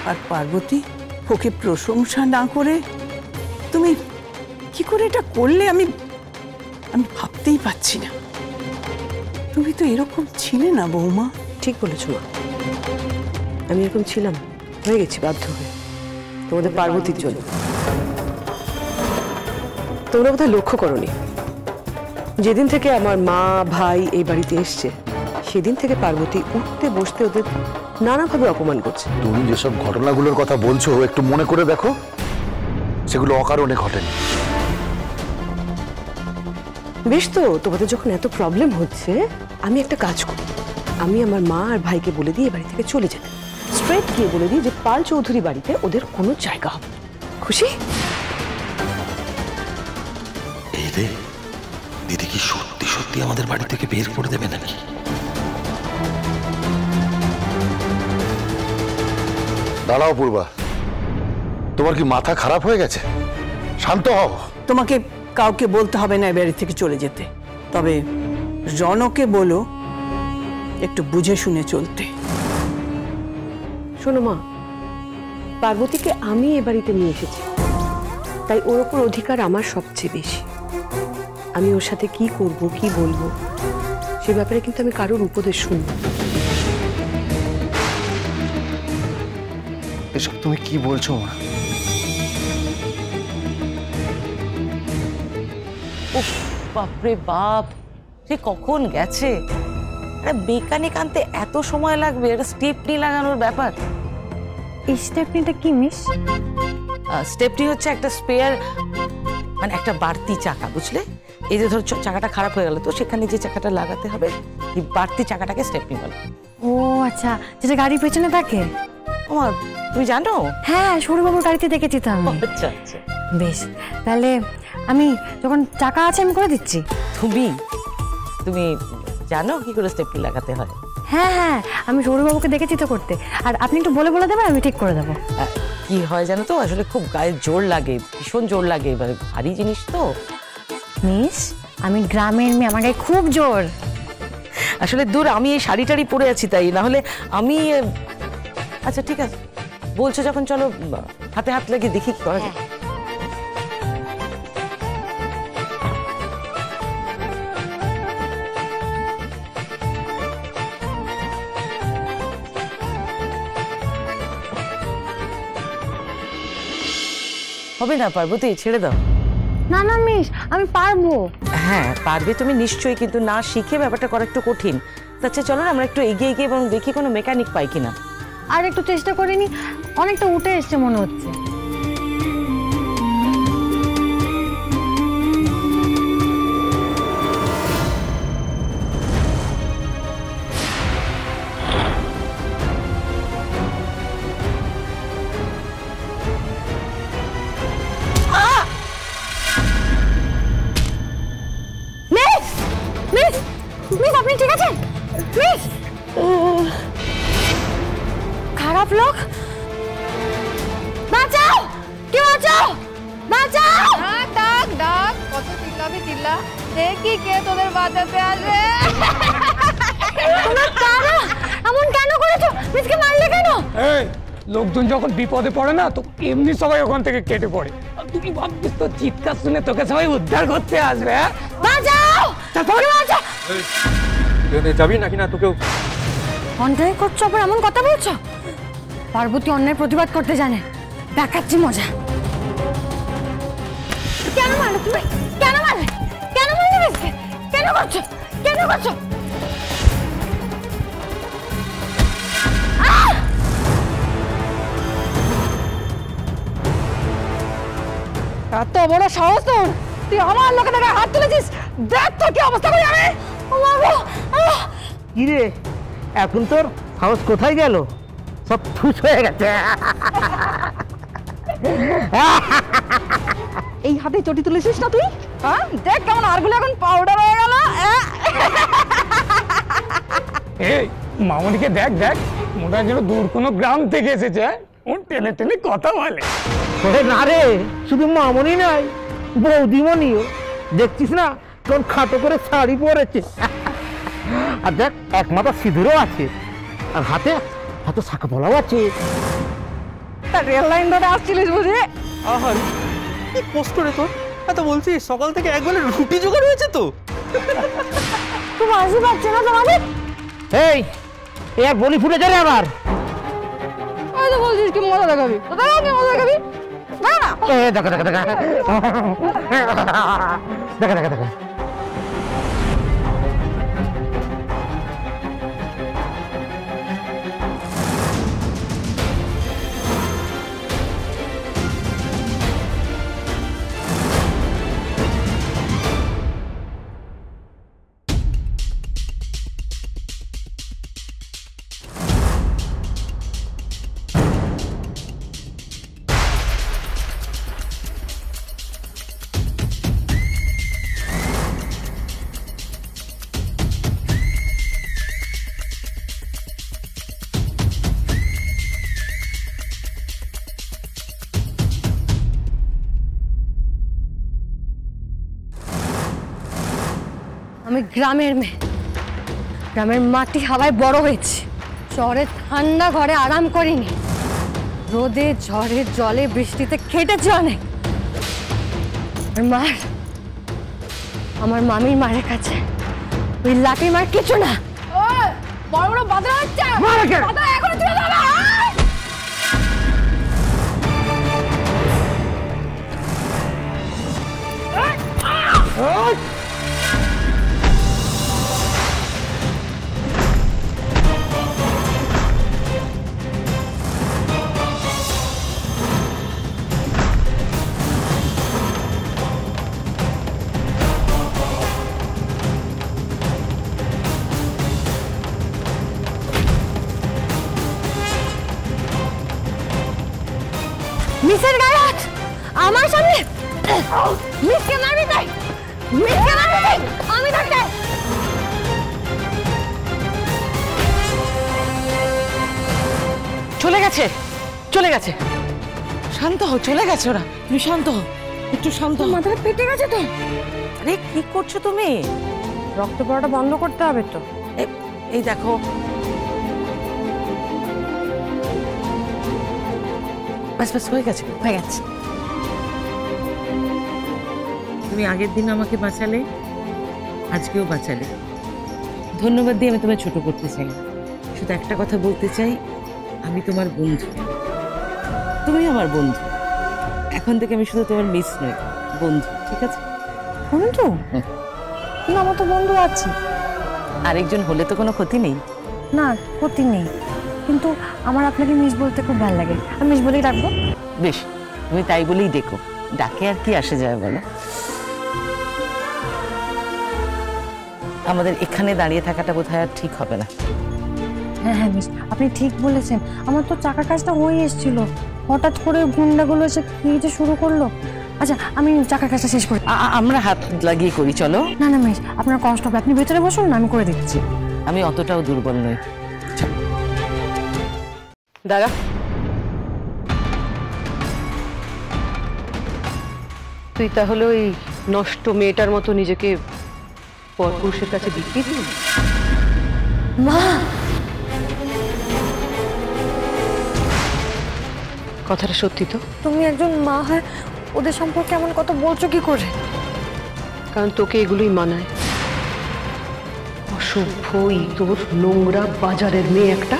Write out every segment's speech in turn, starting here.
আর পার্বতী ওকে প্রশংসা না করে তুমি কি করে এটা করলে আমি ভাবতেই পারছি না। তুমি তো এরকম ছিলে না বৌমা। ঠিক বলেছো মা, আমি এরকম ছিলাম, হয়ে গেছি বাধ্য হয়ে তোমাদের পার্বতীর জন্য। তোমরা বোধহয় লক্ষ্য করোনি, যেদিন থেকে আমার মা ভাই এই বাড়িতে এসছে সেদিন থেকে পার্বতী উঠতে বসতে ওদের নানাভাবে অপমান করছে। তুমি যেসব ঘটনাগুলোর কথা বলছো একটু মনে করে দেখো, সেগুলো অকারণে ঘটেনি। বেশ, তো তোমাদের যখন এত প্রবলেম হচ্ছে আমি একটা কাজ করি, আমি আমার মা আর ভাইকে বলে দিই এ বাড়ি থেকে চলে যেতে, স্ট্রেট গিয়ে বলে দিই যে পাল চৌধুরী বাড়িতে ওদের কোনো জায়গা হবে। খুশি? এই রে, দিদি কি সত্যি সত্যি আমাদের বাড়ি থেকে বের করে দেবে নাকি? দাঁড়াও পূর্বা, তোমার কি মাথা খারাপ হয়ে গেছে? শান্ত হও। তোমাকে কাউকে বলতে হবে না এ বাড়ি থেকে চলে যেতে, তবে রনকে বলো একটু বুঝে শুনে চলতে। শোনো মা, পার্বতীকে আমি এ বাড়িতে নিয়ে এসেছি, তাই ওর ওপর অধিকার আমার সবচেয়ে বেশি। আমি ওর সাথে কি করব কি বলবো সে ব্যাপারে কিন্তু আমি কারোর উপদেশ শুনবো। এসব তুমি কি বলছো মা? উফ, বাপরে বাপ, সে কখন গেছে? মেকানিক আনতে এত সময় লাগবে? এটা স্টেপনি লাগানোর ব্যাপার। এই স্টেপনিটা কি মিস? স্টেপনি হচ্ছে একটা স্পেয়ার, মানে একটা বাড়তি চাকা, বুঝলে? এই যে ধরো চাকাটা খারাপ হয়ে গেল, তো সেখানে যে চাকাটা লাগাতে হবে, এই বাড়তি চাকাটাকে স্টেপনি বলে। ও আচ্ছা, যেটা গাড়ির পেছনে থাকে। ও তুমি জানো? হ্যাঁ, সৌরবাবুর গাড়িতে দেখেছি তো আমি। আচ্ছা আচ্ছা, বেশ, তাহলে আমি যখন চাকা আছে আমি করে দিচ্ছি। তুমি জানো কি করে স্টেপনি লাগাতে হয়? হ্যাঁ হ্যাঁ, আমি সৌরবাবুকে দেখেছি তো করতে। আর আপনি একটু বলে বলে দেবেন, আমি ঠিক করে দেবো। কি হয় জানো তো, আসলে খুব গায়ে জোর লাগে, ভীষণ জোর লাগে, এবার ভারী জিনিস তো। মিস, আমি গ্রামের মেয়ে, আমার গায়ে খুব জোর। আসলে দূর, আমি এই শাড়ি টাড়ি পরে আছি তাই, না হলে আমি। আচ্ছা ঠিক আছে, বলছো যখন, চলো হাতে হাত লাগিয়ে দেখি কি করা যায়। হবে না পার্বতী, ছেড়ে দাও। না না মিস, আমি পারবো। হ্যাঁ পারবে তুমি নিশ্চয়ই, কিন্তু না শিখে ব্যাপারটা করা একটু কঠিন। আচ্ছা চলো না, আমরা একটু এগিয়ে গিয়ে এবং দেখি কোনো মেকানিক পাই কিনা। আর একটু চেষ্টা করিনি, অনেকটা উঠে এসছে মনে হচ্ছে। আপনি ঠিক আছেন? মিস, খারাপ লোক, বাঁচাও, কে বাঁচাও, বাঁচাও। ডাক ডাক, কত চিল্লাবি চিল্লা, দেখি কে তোদের বাঁচাতে আসবে। তোমরা কারা? এমন কেন করেছো? মিসকে মারলে কেন? এই লোকজন যখন বিপদে পড়ে না, তো এমনি সবাই ওখান থেকে কেটে পড়ে। আর তুই ভাবছিস তো চিৎকার শুনে তোকে সবাই উদ্ধার করতে আসবে? বাঁচাও, বাঁচাও। যাবি নাকি না তোকেও? অন্যায় করছো, আবার এমন কথা বলছো? পার্বতী অন্যায় প্রতিবাদ করতে জানে, দেখাচ্ছি মজা। কেন মারলে তুমি? কেন মারলে? কেন মারলে মিসকে? কেন করছো? কেন করছো? এত বড় সাহস তোর, তুই আমার লোকে দেখা হাত তুলেছিস? দেখ তোর কি অবস্থা করি আমি। কি রে, এখন তোর সাহস কোথায় গেল? সব ঠুস হয়ে গেছে। এই হাতে চটি তুলেছিস না তুই? হ্যাঁ, দেখ কেমন আরগুলো এখন পাউডার হয়ে গেল। এই মামনিকে দেখ দেখ, মনে হয় যেন দূর কোনো গ্রাম থেকে এসেছে। ও টেনে টেনে কথা বলে। না রে, শুধু মামনি নাই, বৌদিমণিও দেখছিস না কোন খাটো করে শাড়ি পরেছে। আর দেখ, এক মাথা সিঁদুরও আছে, আর হাতে হাতে শাখা পলাও আছে। তা রেল লাইন ধরে আসছিলিস বুঝি? আহার কি কষ্ট রে তোর। তো বলছি সকাল থেকে একবারে রুটি জোগাড় হয়েছে তো। খুব হাসি পাচ্ছে না তোমাদের? এই এর বলি ফুটে যাবে আবার। ওই তো বলছিস কি মজা দেখাবি, তো দেখা কি মজা দেখাবি না না। দেখা দেখা দেখা দেখা দেখা দেখা। আমি গ্রামের মেয়ে, গ্রামের মাটি হাওয়ায় বড় হয়েছি। শহরের ঠান্ডা ঘরে আরাম করিনি, রোদে ঝড়ে জলে বৃষ্টিতে খেটেছি অনেক। আমার মামির মারের কাছে ওই লাঠি মার কিছু না। বড় বড় বাদরা হচ্ছে, বাদরা এখন চলে যাবে। মিসের গায়ে হাত আমার সামনে, মিসকে মারবি তাই, মিসকে মারবি তাই, আমি ধরতে। চলে গেছে, চলে গেছে। শান্ত হও, চলে গেছে ওরা। তুমি শান্ত হও, একটু শান্ত হও। মাথাটা পেটে গেছে তো। আরে কি করছো তুমি? রক্ত পড়াটা বন্ধ করতে হবে তো। এই দেখো, বাস বাস হয়ে গেছে, হয়ে গেছে। তুমি আগের দিন আমাকে বাঁচালে, আজকেও বাঁচালে। ধন্যবাদ দিয়ে আমি তোমায় ছোট করতে চাই। শুধু একটা কথা বলতে চাই, আমি তোমার বন্ধু, তুমি আমার বন্ধু। এখন থেকে আমি শুধু তোমার মিস নই, বন্ধু, ঠিক আছে? বন্ধু? না, আমার তো বন্ধু আছে। আরেকজন হলে তো কোনো ক্ষতি নেই। না, ক্ষতি নেই, কিন্তু আমার আপনাকে মিস বলতে খুব ভালো লাগে। আমি মিস বলেই ডাকবো। বেশ, তুমি তাই বলেই ডেকো। ডাকে আর কি আসে যায় বলো? আমাদের এখানে দাঁড়িয়ে থাকাটা বোধহয় আর ঠিক হবে না। হ্যাঁ হ্যাঁ মিস, আপনি ঠিক বলেছেন। আমার তো চাকার কাজটা হয়ে এসেছিল, হঠাৎ করে গুন্ডাগুলো এসে কি যে শুরু করলো। আচ্ছা, আমি চাকার কাজটা শেষ করি। আমরা হাত লাগিয়ে করি, চলো। না না মিস, আপনার কষ্ট হবে, আপনি ভেতরে বসুন না, আমি করে দিচ্ছি। আমি অতটাও দুর্বল নই। দাঁড়া, তুই তাহলে ওই নষ্ট মেয়েটার মতো নিজেকে পরপুরুষের কাছে বিক্রি দিলি? মা, কথাটা সত্যি তো? তুমি একজন মা হয় ওদের সম্পর্কে এমন কথা বলছো কি করে? কারণ তোকে এগুলোই মানায়। অসভ্যই তোর নোংরা বাজারের মেয়ে একটা।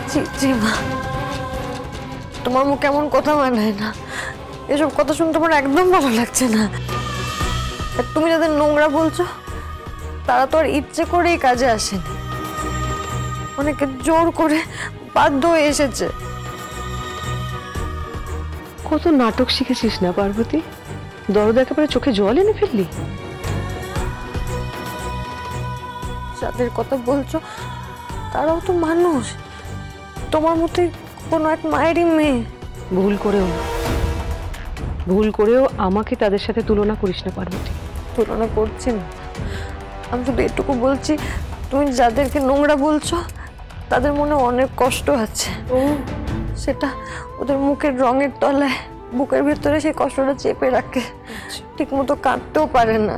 জি জি মা, তোমার মুখে এমন কথা মানায় না। এসব কথা শুনতে আমার একদম ভালো লাগছে না। আর তুমি যাদের নোংরা বলছো, তারা তো আর ইচ্ছে করেই কাজে আসেনি, অনেকে জোর করে বাধ্য হয়ে এসেছে। কত নাটক শিখেছিস না পার্বতী? দরদ একেবারে চোখে জল এনে ফেললি। যাদের কথা বলছো তারাও তো মানুষ, তোমার মতোই কোনো এক মায়েরই মেয়ে। ভুল করেও আমাকে তাদের সাথে তুলনা করিস না পার্বতী। তুলনা করছি না, আমি শুধু এটুকু বলছি, তুমি যাদেরকে নোংরা বলছো তাদের মনে অনেক কষ্ট আছে। সেটা ওদের মুখের রঙের তলায়, বুকের ভেতরে সেই কষ্টটা চেপে রাখে, ঠিক মতো কাঁদতেও পারে না।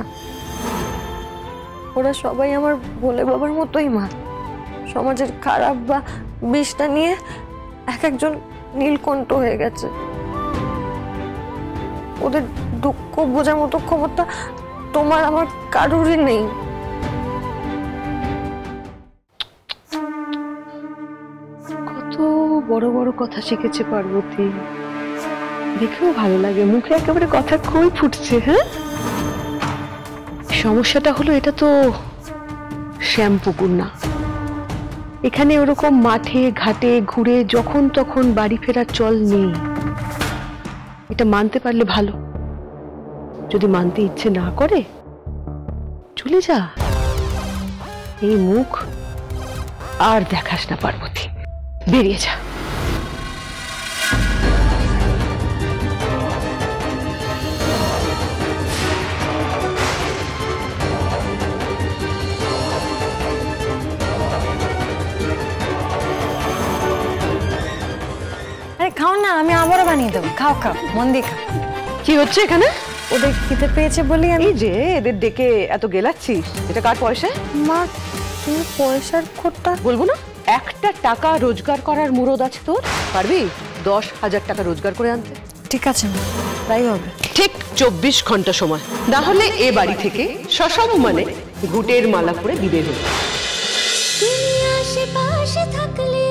ওরা সবাই আমার ভোলে বাবার মতোই মা। সমাজের খারাপ বা বিষটা নিয়ে এক একজন নীলকণ্ঠ হয়ে গেছে। ওদের দুঃখ বোঝার মতো ক্ষমতা তোমার আমার কারোরই নেই। কত বড় বড় কথা শিখেছে পার্বতী, দেখেও ভালো লাগে, মুখে একেবারে কথা কই ফুটছে। হ্যাঁ, সমস্যাটা হলো এটা তো শ্যামপুকুর না, এখানে ওরকম মাঠে ঘাটে ঘুরে যখন তখন বাড়ি ফেরার চল নেই। এটা মানতে পারলে ভালো, যদি মানতে ইচ্ছে না করে চলে যা, এই মুখ আর দেখাস না পার্বতী, বেরিয়ে যা। আরে খাও না, আমি আবারও বানিয়ে দেবো। খাও খাও, মন দিয়ে খাও। কি হচ্ছে এখানে? ওদের খিদে পেয়েছে বলেই আমি। এই যে এদের ডেকে এত গেলাচ্ছিস, এটা কার পয়সা? মা, তুমি পয়সার খোঁজটা বলবো না, একটা টাকা রোজগার করার মুরদ আছে তোর? পারবি 10,000 টাকা রোজগার করে আনতে? ঠিক আছে মা, তাই হবে। ঠিক 24 ঘন্টা সময়, না হলে এ বাড়ি থেকে সসম্মানে ঘুটের মালা করে বিদায় হবে। তুমি আশেপাশে থাকলে